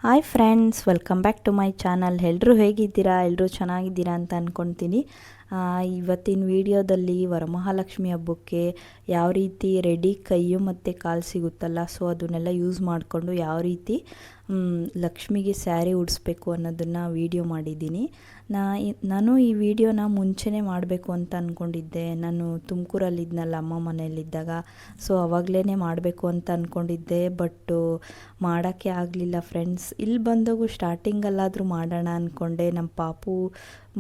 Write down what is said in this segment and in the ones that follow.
Hi friends, welcome back to my channel. ಎಲ್ಲರೂ ಹೇಗಿದ್ದೀರಾ? ಎಲ್ಲರೂ ಚೆನ್ನಾಗಿದ್ದೀರಾ ಅಂತ ಅಂದ್ಕೊಳ್ತೀನಿ. ಇವತ್ತಿನ ವಿಡಿಯೋದಲ್ಲಿ ವರಮಹಾಲಕ್ಷ್ಮಿ ಹಬ್ಬಕ್ಕೆ ಯಾವ ರೀತಿ ರೆಡಿ ಕೈಯು ಮತ್ತು ಕಾಲು ಸಿಗುತ್ತಲ್ಲ, ಸೊ ಅದನ್ನೆಲ್ಲ ಯೂಸ್ ಮಾಡಿಕೊಂಡು ಯಾವ ರೀತಿ ಲಕ್ಷ್ಮಿಗೆ ಸ್ಯಾರಿ ಉಡಿಸ್ಬೇಕು ಅನ್ನೋದನ್ನು ವಿಡಿಯೋ ಮಾಡಿದ್ದೀನಿ. ನಾನು ಈ ವಿಡಿಯೋನ ಮುಂಚೆನೇ ಮಾಡಬೇಕು ಅಂತ ಅಂದ್ಕೊಂಡಿದ್ದೆ. ನಾನು ತುಮಕೂರಲ್ಲಿದ್ನಲ್ಲ ಅಮ್ಮ ಮನೆಯಲ್ಲಿದ್ದಾಗ, ಸೊ ಅವಾಗಲೇ ಮಾಡಬೇಕು ಅಂತ ಅಂದ್ಕೊಂಡಿದ್ದೆ. ಬಟ್ಟು ಮಾಡೋಕ್ಕೆ ಆಗಲಿಲ್ಲ ಫ್ರೆಂಡ್ಸ್. ಇಲ್ಲಿ ಬಂದಾಗೂ ಸ್ಟಾರ್ಟಿಂಗಲ್ಲಾದರೂ ಮಾಡೋಣ ಅಂದ್ಕೊಂಡೆ. ನಮ್ಮ ಪಾಪು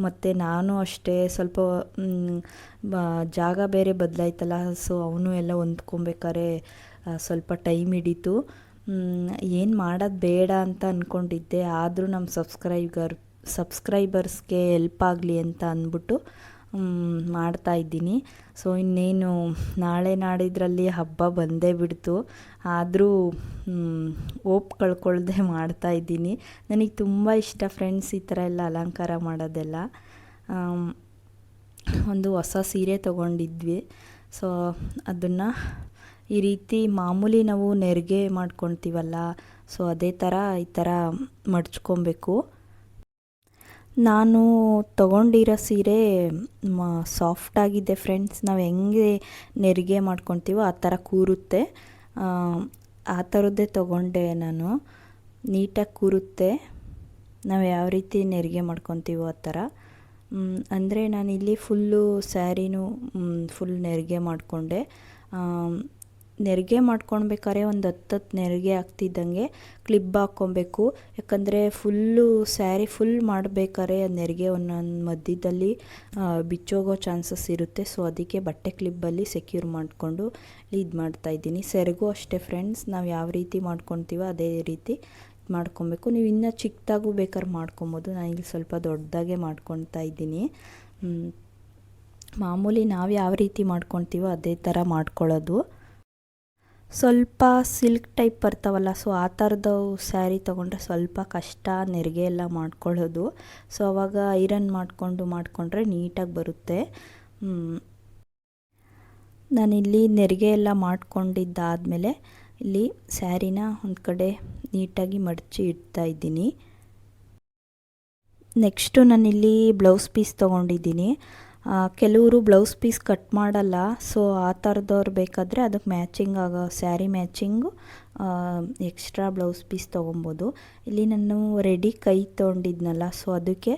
ಮತ್ತು ನಾನು ಅಷ್ಟೇ ಸ್ವಲ್ಪ ಜಾಗ ಬೇರೆ ಬದಲಾಯ್ತಲ್ಲ, ಸೊ ಅವನು ಎಲ್ಲ ಹೊಂದ್ಕೊಬೇಕಾದ್ರೆ ಸ್ವಲ್ಪ ಟೈಮ್ ಹಿಡೀತು. ಏನು ಮಾಡೋದು ಬೇಡ ಅಂತ ಅಂದ್ಕೊಂಡಿದ್ದೆ. ಆದರೂ ನಮ್ಮ ಸಬ್ಸ್ಕ್ರೈಬರ್ಸ್ಗೆ ಹೆಲ್ಪ್ ಆಗಲಿ ಅಂತ ಅಂದ್ಬಿಟ್ಟು ಮಾಡ್ತಾಯಿದ್ದೀನಿ. ಸೊ ಇನ್ನೇನು ನಾಳೆ ನಾಡಿದ್ರಲ್ಲಿ ಹಬ್ಬ ಬಂದೇ ಬಿಡ್ತು. ಆದರೂ ಓಪ್ ಕಳ್ಕೊಳ್ದೆ ಮಾಡ್ತಾಯಿದ್ದೀನಿ. ನನಗೆ ತುಂಬ ಇಷ್ಟ ಫ್ರೆಂಡ್ಸ್ ಈ ಥರ ಎಲ್ಲ ಅಲಂಕಾರ ಮಾಡೋದೆಲ್ಲ. ಒಂದು ಹೊಸ ಸೀರೆ ತೊಗೊಂಡಿದ್ವಿ. ಸೊ ಅದನ್ನು ಈ ರೀತಿ ಮಾಮೂಲಿ ನಾವು ನೆರಿಗೆ ಮಾಡ್ಕೊಳ್ತೀವಲ್ಲ, ಸೊ ಅದೇ ಥರ ಈ ಥರ ಮಡ್ಚ್ಕೊಬೇಕು. ನಾನು ತೊಗೊಂಡಿರೋ ಸೀರೆ ಸಾಫ್ಟಾಗಿದೆ ಫ್ರೆಂಡ್ಸ್. ನಾವು ಹೆಂಗೆ ನೆರಿಗೆ ಮಾಡ್ಕೊತೀವೋ ಆ ಥರ ಕೂರುತ್ತೆ. ಆ ಥರದ್ದೇ ತೊಗೊಂಡೆ ನಾನು. ನೀಟಾಗಿ ಕೂರುತ್ತೆ, ನಾವು ಯಾವ ರೀತಿ ನೆರಿಗೆ ಮಾಡ್ಕೊತೀವೋ ಆ ಥರ. ಅಂದರೆ ನಾನಿಲ್ಲಿ ಫುಲ್ಲು ಸ್ಯಾರಿನೂ ಫುಲ್ ನೆರಿಗೆ ಮಾಡಿಕೊಂಡೆ. ನೆರಿಗೆ ಮಾಡ್ಕೊಳ್ಬೇಕಾದ್ರೆ ಒಂದು 10 ನೆರಿಗೆ ಆಗ್ತಿದ್ದಂಗೆ ಕ್ಲಿಪ್ ಹಾಕ್ಕೊಬೇಕು. ಯಾಕಂದರೆ ಫುಲ್ಲು ಸ್ಯಾರಿ ಫುಲ್ ಮಾಡಬೇಕಾದ್ರೆ ನೆರಿಗೆ ಒಂದೊಂದು ಮಧ್ಯದಲ್ಲಿ ಬಿಚ್ಚೋಗೋ ಚಾನ್ಸಸ್ ಇರುತ್ತೆ. ಸೊ ಅದಕ್ಕೆ ಬಟ್ಟೆ ಕ್ಲಿಪ್ಪಲ್ಲಿ ಸೆಕ್ಯೂರ್ ಮಾಡಿಕೊಂಡು ಇದು ಮಾಡ್ತಾಯಿದ್ದೀನಿ. ಸೆರಗು ಅಷ್ಟೇ ಫ್ರೆಂಡ್ಸ್, ನಾವು ಯಾವ ರೀತಿ ಮಾಡ್ಕೊತೀವೋ ಅದೇ ರೀತಿ ಮಾಡ್ಕೊಬೇಕು. ನೀವು ಇನ್ನೂ ಚಿಕ್ಕದಾಗೂ ಬೇಕಾದ್ರೆ ಮಾಡ್ಕೊಬೋದು. ನಾನಿಲ್ಲಿ ಸ್ವಲ್ಪ ದೊಡ್ಡದಾಗೆ ಮಾಡ್ಕೊತಾ ಇದ್ದೀನಿ. ಮಾಮೂಲಿ ನಾವು ಯಾವ ರೀತಿ ಮಾಡ್ಕೊತೀವೋ ಅದೇ ಥರ ಮಾಡ್ಕೊಳ್ಳೋದು. ಸ್ವಲ್ಪ ಸಿಲ್ಕ್ ಟೈಪ್ ಬರ್ತಾವಲ್ಲ, ಸೊ ಆ ಥರದ್ದು ಸ್ಯಾರಿ ತೊಗೊಂಡ್ರೆ ಸ್ವಲ್ಪ ಕಷ್ಟ ನೆರಿಗೆ ಎಲ್ಲ ಮಾಡ್ಕೊಳ್ಳೋದು. ಸೊ ಆವಾಗ ಐರನ್ ಮಾಡಿಕೊಂಡ್ರೆ ನೀಟಾಗಿ ಬರುತ್ತೆ. ನಾನಿಲ್ಲಿ ನೆರಿಗೆ ಎಲ್ಲ ಮಾಡ್ಕೊಂಡಿದ್ದಾದಮೇಲೆ ಇಲ್ಲಿ ಸ್ಯಾರಿನ ಒಂದು ಕಡೆ ನೀಟಾಗಿ ಮಡಚಿ ಇಡ್ತಾಯಿದ್ದೀನಿ. ನೆಕ್ಸ್ಟು ನಾನಿಲ್ಲಿ ಬ್ಲೌಸ್ ಪೀಸ್ ತೊಗೊಂಡಿದ್ದೀನಿ. ಕೆಲವರು ಬ್ಲೌಸ್ ಪೀಸ್ ಕಟ್ ಮಾಡಲ್ಲ, ಸೊ ಆ ಥರದವ್ರು ಬೇಕಾದರೆ ಅದಕ್ಕೆ ಮ್ಯಾಚಿಂಗ್ ಆಗೋ sari matching extra blouse piece ತೊಗೊಬೋದು. ಇಲ್ಲಿ ನಾನು ರೆಡಿ ಕೈ ತೊಗೊಂಡಿದ್ನಲ್ಲ, ಸೊ ಅದಕ್ಕೆ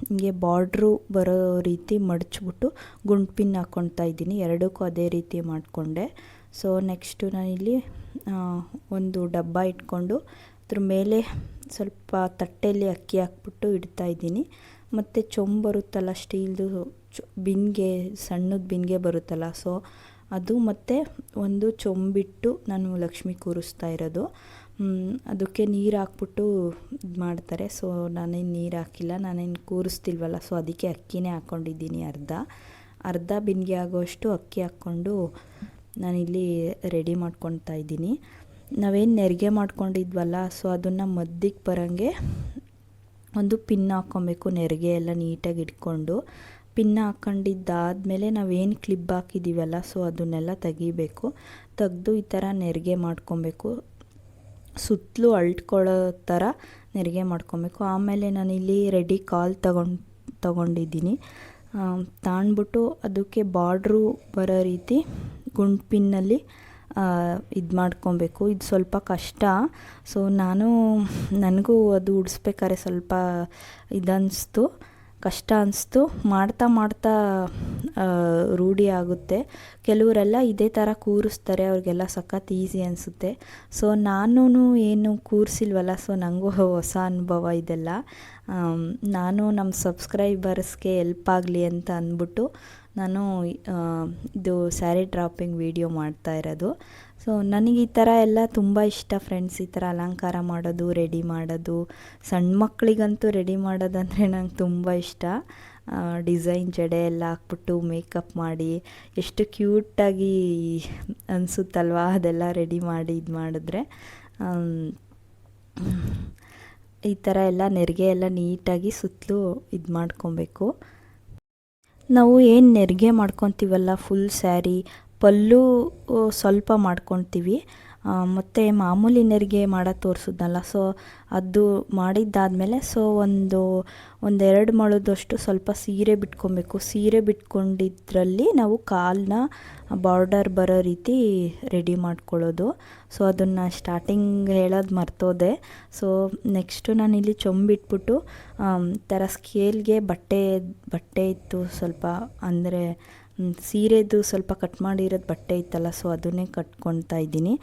ಹಿಂಗೆ ಬಾರ್ಡ್ರು ಬರೋ ರೀತಿ ಮಡಚ್ಬಿಟ್ಟು ಗುಂಡು ಪಿನ್ ಹಾಕ್ಕೊಳ್ತಾ ಇದ್ದೀನಿ. ಎರಡಕ್ಕೂ ಅದೇ ರೀತಿ ಮಾಡಿಕೊಂಡೆ. ಸೊ ನೆಕ್ಸ್ಟು ನಾನಿಲ್ಲಿ ಒಂದು ಡಬ್ಬ ಇಟ್ಕೊಂಡು ಅದ್ರ ಮೇಲೆ ಸ್ವಲ್ಪ ತಟ್ಟೆಯಲ್ಲಿ ಅಕ್ಕಿ ಹಾಕ್ಬಿಟ್ಟು ಇಡ್ತಾಯಿದ್ದೀನಿ. ಮತ್ತು ಚೊಂಬು ಬರುತ್ತಲ್ಲ, ಸ್ಟೀಲ್ದು ಬಿನ್ಗೆ, ಸಣ್ಣದ ಬಿನ್ಗೆ ಬರುತ್ತಲ್ಲ, ಸೊ ಅದು ಮತ್ತು ಒಂದು ಚೊಂಬಿಟ್ಟು ನಾನು ಲಕ್ಷ್ಮಿ ಕೂರಿಸ್ತಾ ಇರೋದು. ಅದಕ್ಕೆ ನೀರು ಹಾಕ್ಬಿಟ್ಟು ಇದು ಮಾಡ್ತಾರೆ. ಸೊ ನಾನೇನು ನೀರು ಹಾಕಿಲ್ಲ, ನಾನೇನು ಕೂರಿಸ್ತಿಲ್ವಲ್ಲ, ಸೊ ಅದಕ್ಕೆ ಅಕ್ಕಿನೇ ಹಾಕ್ಕೊಂಡಿದ್ದೀನಿ. ಅರ್ಧ ಬಿನ್ಗೆ ಆಗೋಷ್ಟು ಅಕ್ಕಿ ಹಾಕ್ಕೊಂಡು ನಾನಿಲ್ಲಿ ರೆಡಿ ಮಾಡ್ಕೊತಾ ಇದ್ದೀನಿ. ನಾವೇನು ನೆರಿಗೆ ಮಾಡ್ಕೊಂಡಿದ್ವಲ್ಲ, ಸೊ ಅದನ್ನು ಮಧ್ಯಕ್ಕೆ ಬರೋಂಗೆ ಒಂದು ಪಿನ್ ಹಾಕ್ಕೊಬೇಕು. ನೆರಿಗೆ ಎಲ್ಲ ನೀಟಾಗಿ ಇಟ್ಕೊಂಡು ಪಿನ್ ಹಾಕ್ಕೊಂಡಿದ್ದಾದಮೇಲೆ ನಾವೇನು ಕ್ಲಿಪ್ ಹಾಕಿದ್ದೀವಲ್ಲ, ಸೊ ಅದನ್ನೆಲ್ಲ ತೆಗಿಬೇಕು. ತೆಗೆದು ಈ ಥರ ನೆರಿಗೆ ಮಾಡ್ಕೊಬೇಕು. ಸುತ್ತಲೂ ಅಳ್ಕೊಳ್ಳೋ ಥರ ನೆರಿಗೆ ಮಾಡ್ಕೊಬೇಕು. ಆಮೇಲೆ ನಾನಿಲ್ಲಿ ರೆಡಿ ಕಾಲ್ ತಗೊಂಡಿದ್ದೀನಿ. ತಗೊಂಡ್ಬಿಟ್ಟು ಅದಕ್ಕೆ ಬಾರ್ಡ್ರು ಬರೋ ರೀತಿ ಗುಂಡು ಪಿನ್ನಲ್ಲಿ ಇದು ಮಾಡ್ಕೊಬೇಕು. ಇದು ಸ್ವಲ್ಪ ಕಷ್ಟ. ಸೊ ನನಗೂ ಅದು ಉಡಿಸ್ಬೇಕಾದ್ರೆ ಸ್ವಲ್ಪ ಇದನ್ನಿಸ್ತು, ಕಷ್ಟ ಅನಿಸ್ತು. ಮಾಡ್ತಾ ರೂಢಿ ಆಗುತ್ತೆ. ಕೆಲವರೆಲ್ಲ ಇದೇ ಥರ ಕೂರಿಸ್ತಾರೆ, ಅವ್ರಿಗೆಲ್ಲ ಸಖತ್ ಈಸಿ ಅನಿಸುತ್ತೆ. ಸೊ ನಾನು ಏನು ಕೂರಿಸಿಲ್ವಲ್ಲ, ಸೊ ನನಗೂ ಹೊಸ ಅನುಭವ ಇದೆಲ್ಲ. ನಾನು ನಮ್ಮ ಸಬ್ಸ್ಕ್ರೈಬರ್ಸ್ಗೆ ಹೆಲ್ಪ್ ಆಗಲಿ ಅಂತ ಅಂದ್ಬಿಟ್ಟು ನಾನು ಇದು ಸ್ಯಾರಿ ಡ್ರಾಪಿಂಗ್ ವಿಡಿಯೋ ಮಾಡ್ತಾ ಇರೋದು. ಸೊ ನನಗೆ ಈ ಥರ ಎಲ್ಲ ತುಂಬ ಇಷ್ಟ ಫ್ರೆಂಡ್ಸ್. ಈ ಥರ ಅಲಂಕಾರ ಮಾಡೋದು, ರೆಡಿ ಮಾಡೋದು. ಸಣ್ಣ ಮಕ್ಕಳಿಗಂತೂ ರೆಡಿ ಮಾಡೋದಂದರೆ ನಂಗೆ ತುಂಬ ಇಷ್ಟ. ಡಿಸೈನ್ ಜಡೆ ಎಲ್ಲ ಹಾಕ್ಬಿಟ್ಟು ಮೇಕಪ್ ಮಾಡಿ ಎಷ್ಟು ಕ್ಯೂಟಾಗಿ ಅನಿಸುತ್ತಲ್ವ, ಅದೆಲ್ಲ ರೆಡಿ ಮಾಡಿ ಇದು ಮಾಡಿದ್ರೆ. ಈ ಥರ ಎಲ್ಲ ನೆರಿಗೆ ಎಲ್ಲ ನೀಟಾಗಿ ಸುತ್ತಲೂ ಇದು ಮಾಡ್ಕೊಬೇಕು. ನಾವು ಏನು ನೆರಿಗೆ ಮಾಡ್ಕೊತೀವಲ್ಲ ಫುಲ್ ಸ್ಯಾರಿ, ಪಲ್ಲು ಸ್ವಲ್ಪ ಮಾಡ್ಕೊತೀವಿ. ಮತ್ತು ಮಾಮೂಲಿ ನೆರಿಗೆ ಮಾಡೋದು ತೋರಿಸಿದ್ನಲ್ಲ, ಸೊ ಅದು ಮಾಡಿದ್ದಾದಮೇಲೆ ಸೊ ಒಂದೆರಡು ಮೊಳದಷ್ಟು ಸ್ವಲ್ಪ ಸೀರೆ ಬಿಟ್ಕೊಬೇಕು. ಸೀರೆ ಬಿಟ್ಕೊಂಡಿದ್ರಲ್ಲಿ ನಾವು ಕಾಲನ್ನ ಬಾರ್ಡರ್ ಬರೋ ರೀತಿ ರೆಡಿ ಮಾಡ್ಕೊಳ್ಳೋದು. ಸೊ ಅದನ್ನು ಸ್ಟಾರ್ಟಿಂಗ್ ಹೇಳೋದು ಮರ್ತೋದೆ. ಸೊ ನೆಕ್ಸ್ಟು ನಾನಿಲ್ಲಿ ಚೊಂಬಿಟ್ಬಿಟ್ಟು ಥರ ಸ್ಕೇಲ್ಗೆ ಬಟ್ಟೆ ಇತ್ತು ಸ್ವಲ್ಪ, ಅಂದರೆ ಸೀರೆದು ಸ್ವಲ್ಪ ಕಟ್ ಮಾಡಿರೋದು ಬಟ್ಟೆ ಇತ್ತಲ್ಲ, ಸೊ ಅದನ್ನೇ ಕಟ್ಕೊಳ್ತಾ ಇದ್ದೀನಿ.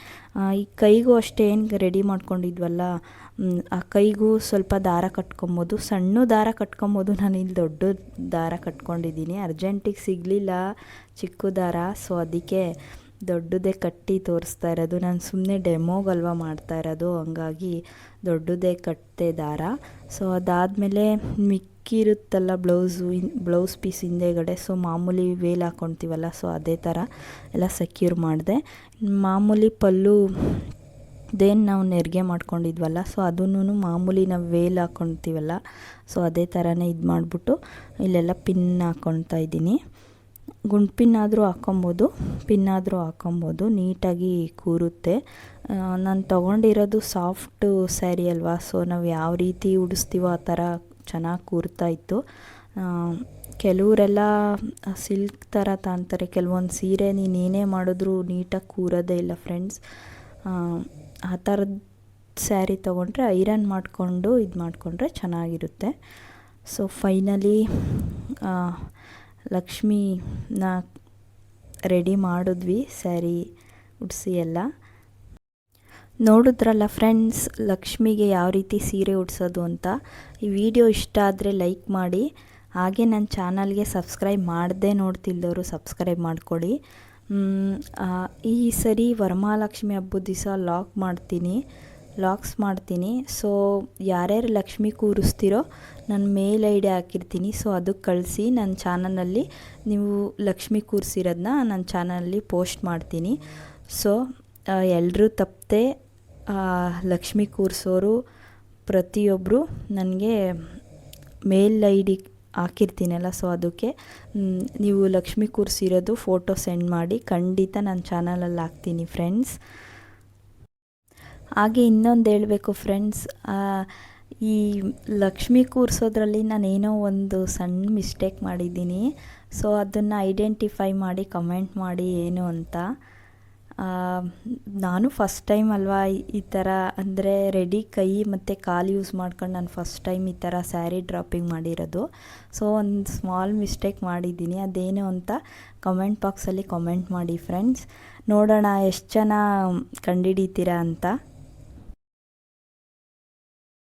ಈ ಕೈಗೂ ಅಷ್ಟೇ ಏನು ರೆಡಿ ಮಾಡ್ಕೊಂಡಿದ್ವಲ್ಲ, ಆ ಕೈಗೂ ಸ್ವಲ್ಪ ದಾರ ಕಟ್ಕೊಬೋದು, ಸಣ್ಣ ದಾರ ಕಟ್ಕೊಬೋದು. ನಾನು ಇಲ್ಲಿ ದೊಡ್ಡ ದಾರ ಕಟ್ಕೊಂಡಿದ್ದೀನಿ, ಅರ್ಜೆಂಟಿಗೆ ಸಿಗಲಿಲ್ಲ ಚಿಕ್ಕ ದಾರ, ಸೊ ಅದಕ್ಕೆ ದೊಡ್ಡದೇ ಕಟ್ಟಿ ತೋರಿಸ್ತಾ ಇರೋದು. ನಾನು ಸುಮ್ಮನೆ ಡೆಮೋಗಲ್ವ ಮಾಡ್ತಾ ಇರೋದು, ಹಂಗಾಗಿ ದೊಡ್ಡದೇ ಕಟ್ಟಿದೆ ದಾರ. ಸೊ ಅದಾದಮೇಲೆ ಮಿಕ್ಕಿರುತ್ತಲ್ಲ ಬ್ಲೌಸ್ ಪೀಸ್ ಹಿಂದೆಗಡೆ, ಸೊ ಮಾಮೂಲಿ ವೇಲ್ ಹಾಕ್ಕೊಳ್ತೀವಲ್ಲ, ಸೊ ಅದೇ ಥರ ಎಲ್ಲ ಸೆಕ್ಯೂರ್ ಮಾಡಿದೆ. ಮಾಮೂಲಿ ಪಲ್ಲುದೇನು ನಾವು ನೆರಿಗೆ ಮಾಡ್ಕೊಂಡಿದ್ವಲ್ಲ, ಸೊ ಅದನ್ನು ಮಾಮೂಲಿ ನಾವು ವೇಲ್ ಹಾಕ್ಕೊಳ್ತೀವಲ್ಲ, ಸೊ ಅದೇ ಥರನೇ ಇದು ಮಾಡಿಬಿಟ್ಟು ಇಲ್ಲೆಲ್ಲ ಪಿನ್ ಹಾಕ್ಕೊಳ್ತಾ ಇದ್ದೀನಿ. ಗುಂಡು ಪಿನ್ನಾದರೂ ಹಾಕ್ಕೊಬೋದು, ಪಿನ್ನಾದರೂ ಹಾಕ್ಕೊಬೋದು, ನೀಟಾಗಿ ಕೂರುತ್ತೆ. ನಾನು ತೊಗೊಂಡಿರೋದು ಸಾಫ್ಟು ಸ್ಯಾರಿ ಅಲ್ವಾ, ಸೊ ನಾವು ಯಾವ ರೀತಿ ಉಡಿಸ್ತೀವೋ ಆ ಥರ ಚೆನ್ನಾಗಿ ಕೂರ್ತಾಯಿತ್ತು. ಕೆಲವರೆಲ್ಲ ಸಿಲ್ಕ್ ಥರ ತಾಂತಾರೆ, ಕೆಲವೊಂದು ಸೀರೆ ನೀನೇನೇ ಮಾಡಿದ್ರೂ ನೀಟಾಗಿ ಕೂರೋದೇ ಇಲ್ಲ ಫ್ರೆಂಡ್ಸ್. ಆ ಥರದ ಸ್ಯಾರಿ ತೊಗೊಂಡ್ರೆ ಐರನ್ ಮಾಡಿಕೊಂಡು ಇದು ಮಾಡಿಕೊಂಡ್ರೆ ಚೆನ್ನಾಗಿರುತ್ತೆ. ಸೊ ಫೈನಲಿ ಲಕ್ಷ್ಮೀನ ರೆಡಿ ಮಾಡಿದ್ವಿ, ಸ್ಯಾರಿ ಉಡಿಸಿ ಎಲ್ಲ. ನೋಡಿದ್ರಲ್ಲ ಫ್ರೆಂಡ್ಸ್, ಲಕ್ಷ್ಮಿಗೆ ಯಾವ ರೀತಿ ಸೀರೆ ಉಡಿಸೋದು ಅಂತ. ಈ ವಿಡಿಯೋ ಇಷ್ಟ ಆದರೆ ಲೈಕ್ ಮಾಡಿ, ಹಾಗೆ ನನ್ನ ಚಾನಲ್ಗೆ ಸಬ್ಸ್ಕ್ರೈಬ್ ಮಾಡದೆ ನೋಡ್ತಿಲ್ದವರು ಸಬ್ಸ್ಕ್ರೈಬ್ ಮಾಡಿಕೊಡಿ. ಈ ಸರಿ ವರಮಹಾಲಕ್ಷ್ಮಿ ಹಬ್ಬದ ದಿವಸ ಲಾಕ್ಸ್ ಮಾಡ್ತೀನಿ. ಸೊ ಯಾರ್ಯಾರು ಲಕ್ಷ್ಮಿ ಕೂರಿಸ್ತಿರೋ ನಾನು ಮೇಲ್ ಐಡಿ ಹಾಕಿರ್ತೀನಿ, ಸೊ ಅದಕ್ಕೆ ಕಳಿಸಿ. ನನ್ನ ಚಾನಲಲ್ಲಿ ನೀವು ಲಕ್ಷ್ಮಿ ಕೂರಿಸಿರೋದನ್ನ ನನ್ನ ಚಾನಲಲ್ಲಿ ಪೋಸ್ಟ್ ಮಾಡ್ತೀನಿ. ಸೊ ಎಲ್ಲರೂ ತಪ್ಪದೆ ಲಕ್ಷ್ಮಿ ಕೂರಿಸೋರು ಪ್ರತಿಯೊಬ್ಬರು ನನಗೆ ಮೇಲ್ ಐಡಿ ಹಾಕಿರ್ತೀನಲ್ಲ, ಸೊ ಅದಕ್ಕೆ ನೀವು ಲಕ್ಷ್ಮಿ ಕೂರಿಸಿರೋದು ಫೋಟೋ ಸೆಂಡ್ ಮಾಡಿ, ಖಂಡಿತ ನನ್ನ ಚಾನಲಲ್ಲಿ ಹಾಕ್ತೀನಿ ಫ್ರೆಂಡ್ಸ್. ಹಾಗೆ ಇನ್ನೊಂದು ಹೇಳಬೇಕು ಫ್ರೆಂಡ್ಸ್, ಈ ಲಕ್ಷ್ಮಿ ಕೂರಿಸೋದ್ರಲ್ಲಿ ನಾನೇನೋ ಒಂದು ಸಣ್ಣ ಮಿಸ್ಟೇಕ್ ಮಾಡಿದ್ದೀನಿ. ಸೊ ಅದನ್ನು ಐಡೆಂಟಿಫೈ ಮಾಡಿ ಕಮೆಂಟ್ ಮಾಡಿ ಏನು ಅಂತ. ನಾನು ಫಸ್ಟ್ ಟೈಮ್ ಅಲ್ವಾ ಈ ಥರ, ಅಂದರೆ ರೆಡಿ ಕೈ ಮತ್ತು ಕಾಲು ಯೂಸ್ ಮಾಡ್ಕೊಂಡು ನಾನು ಫಸ್ಟ್ ಟೈಮ್ ಈ ಥರ ಸ್ಯಾರಿ ಡ್ರಾಪಿಂಗ್ ಮಾಡಿರೋದು. ಸೊ ಒಂದು ಸ್ಮಾಲ್ ಮಿಸ್ಟೇಕ್ ಮಾಡಿದ್ದೀನಿ, ಅದೇನು ಅಂತ ಕಮೆಂಟ್ ಬಾಕ್ಸಲ್ಲಿ ಕಮೆಂಟ್ ಮಾಡಿ ಫ್ರೆಂಡ್ಸ್. ನೋಡೋಣ ಎಷ್ಟು ಜನ ಕಂಡುಹಿಡಿತೀರಾ ಅಂತ.